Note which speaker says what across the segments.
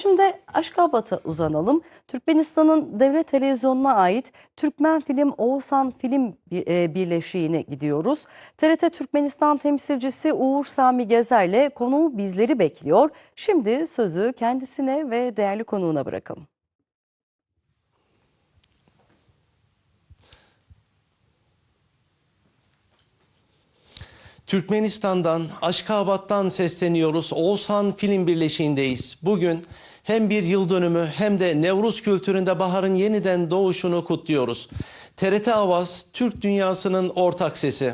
Speaker 1: Şimdi Aşkabat'a uzanalım. Türkmenistan'ın devlet televizyonuna ait Türkmen Film Oğuzhan Film Birleşiği'ne gidiyoruz. TRT Türkmenistan temsilcisi Uğur Sami Gezer'le konuğu bizleri bekliyor. Şimdi sözü kendisine ve değerli konuğuna bırakalım.
Speaker 2: Türkmenistan'dan, Aşkabat'tan sesleniyoruz. Oğuzhan Film Birleşiği'ndeyiz. Bugün hem bir yıl dönümü hem de Nevruz kültüründe baharın yeniden doğuşunu kutluyoruz. TRT Avaz, Türk dünyasının ortak sesi.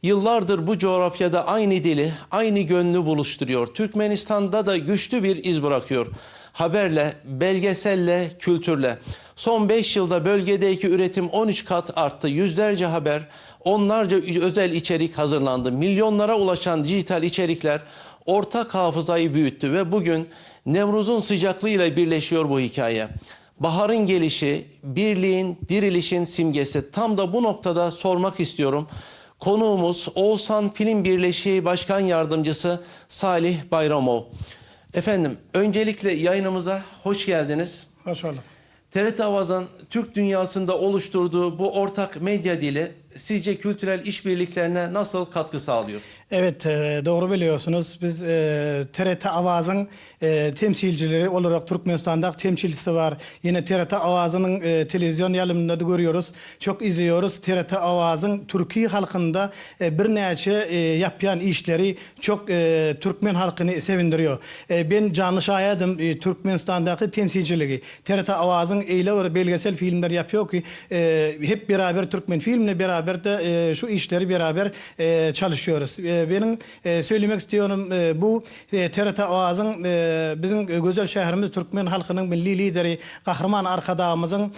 Speaker 2: Yıllardır bu coğrafyada aynı dili, aynı gönlü buluşturuyor. Türkmenistan'da da güçlü bir iz bırakıyor. Haberle, belgeselle, kültürle. Son 5 yılda bölgedeki üretim 13 kat arttı. Yüzlerce haber, onlarca özel içerik hazırlandı. Milyonlara ulaşan dijital içerikler ortak hafızayı büyüttü ve bugün Nevruz'un sıcaklığıyla birleşiyor bu hikaye. Baharın gelişi, birliğin, dirilişin simgesi. Tam da bu noktada sormak istiyorum. Konuğumuz Oğuzhan Film Birleşiği Başkan Yardımcısı Salih Bayramov. Efendim, öncelikle yayınımıza hoş geldiniz.
Speaker 3: Hoş bulduk.
Speaker 2: TRT Avaz'ın Türk dünyasında oluşturduğu bu ortak medya dili sizce kültürel işbirliklerine nasıl katkı sağlıyor?
Speaker 3: Evet, doğru biliyorsunuz. Biz TRT Avaz'ın temsilcileri olarak Türkmenistan'da temsilcisi var. Yine TRT Avaz'ın televizyon yayınlarında da görüyoruz. Çok izliyoruz. TRT Avaz'ın Türkiye halkında bir neçe yapılan işleri çok Türkmen halkını sevindiriyor. Ben canlı şahidim Türkmenistan'daki temsilciliği. TRT Avaz'ın eyle belgesel filmler yapıyor ki hep beraber Türkmen filmle beraber de şu işleri beraber çalışıyoruz. Benim söylemek istiyorum bu TRT Avaz'ın bizim güzel şehrimiz Türkmen halkının milli lideri Kahraman Arkadağımızın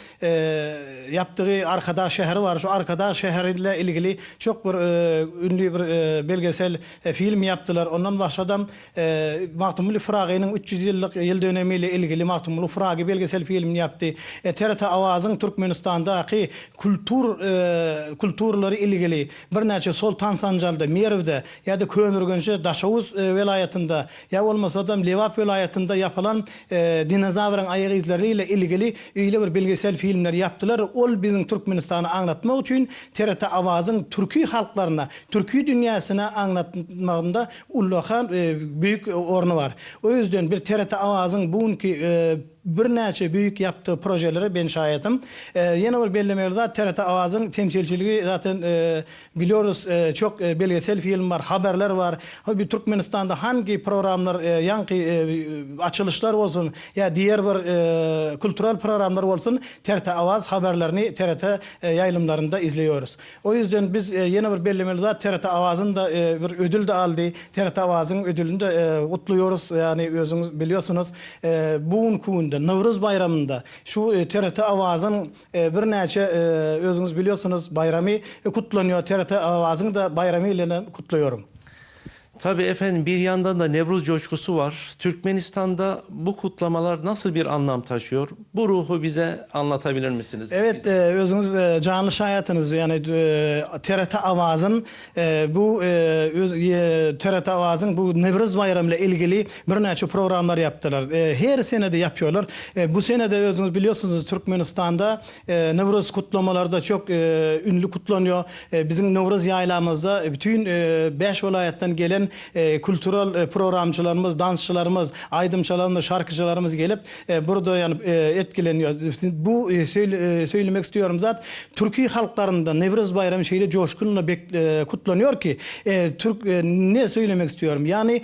Speaker 3: yaptığı Arkadağ şehri var. Şu Arkadağ şehriyle ilgili çok bir ünlü bir belgesel film yaptılar. Ondan başladım Mahtumul Fıragi'nin 300 yıllık yıl dönemiyle ilgili Mahtumul Fıragi belgesel filmini yaptı. TRT Avaz'ın Türkmenistan'daki kültürleri ilgili bir neçe Sultan Sancal'da, Merv'de ya da Kömürgünçe, Daşavuz velayetinde ya olmasa da Levap velayetinde yapılan dinozavrın ayak izleriyle ilgili öyle bir belgesel filmler yaptılar. O bizim Türkmenistan'ı anlatmak için TRT Avaz'ın Türkiye halklarına, Türkiye dünyasına anlatmağında ullahan büyük ornu var. O yüzden bir TRT Avaz'ın bugünkü bir neçe büyük yaptığı projeleri ben şahidim. Yeni bir belirlemelerde TRT Avaz'ın temsilciliği zaten biliyoruz çok belgesel film var, haberler var. Bir Türkmenistan'da hangi programlar, yankı açılışlar olsun ya diğer bir kültürel programlar olsun TRT Avaz haberlerini TRT yayınlarında izliyoruz. O yüzden biz yeni bir belirlemelerde TRT Avaz'ın da bir ödül de aldı. TRT Avaz'ın ödülünü de kutluyoruz. Yani özünüz biliyorsunuz bugün Nevruz Bayramı'nda şu TRT Avaz'ın bir neçe özünüz biliyorsunuz bayramı kutlanıyor. TRT Avaz'ın da bayramı ile kutluyorum.
Speaker 2: Tabii efendim, bir yandan da Nevruz coşkusu var. Türkmenistan'da bu kutlamalar nasıl bir anlam taşıyor? Bu ruhu bize anlatabilir misiniz?
Speaker 3: Evet, özünüz canlı şahitiniz. Yani TRT Avaz'ın bu TRT Avaz'ın bu Nevruz Bayramı ile ilgili bir neçe programlar yaptılar. Her sene de yapıyorlar. Bu sene de özünüz biliyorsunuz Türkmenistan'da Nevruz kutlamalarda çok ünlü kutlanıyor. Bizim Nevruz yaylamızda bütün 5 vilayetten gelen kültürel programcılarımız, dansçılarımız, aydımçılarımız, şarkıcılarımız gelip burada yani etkileniyor. Bu söylemek istiyorum zaten Türkiye halklarında Nevruz Bayramı şeyle coşkunla kutlanıyor ki ne söylemek istiyorum? Yani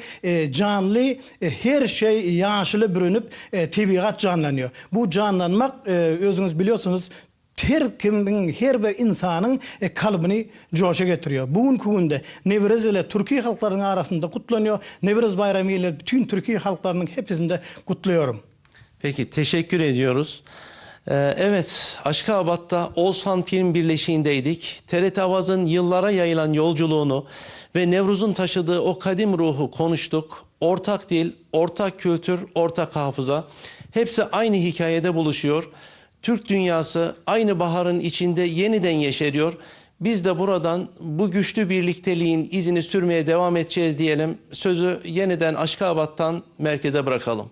Speaker 3: canlı her şey yaşlı bürünüp tabiat canlanıyor. Bu canlanmak özünüz biliyorsunuz her kimden, her bir insanın kalbini coşa getiriyor. Bugünkü günde Nevruz ile Türkiye halklarının arasında kutlanıyor. Nevruz Bayramı ile bütün Türkiye halklarının hepsinde kutluyorum.
Speaker 2: Peki, teşekkür ediyoruz. Evet, Aşkabat'ta Oğuzhan Film Birleşiği'ndeydik. TRT Avaz'ın yıllara yayılan yolculuğunu ve Nevruz'un taşıdığı o kadim ruhu konuştuk. Ortak dil, ortak kültür, ortak hafıza hepsi aynı hikayede buluşuyor. Türk dünyası aynı baharın içinde yeniden yeşeriyor. Biz de buradan bu güçlü birlikteliğin izini sürmeye devam edeceğiz diyelim. Sözü yeniden Aşkabat'tan merkeze bırakalım.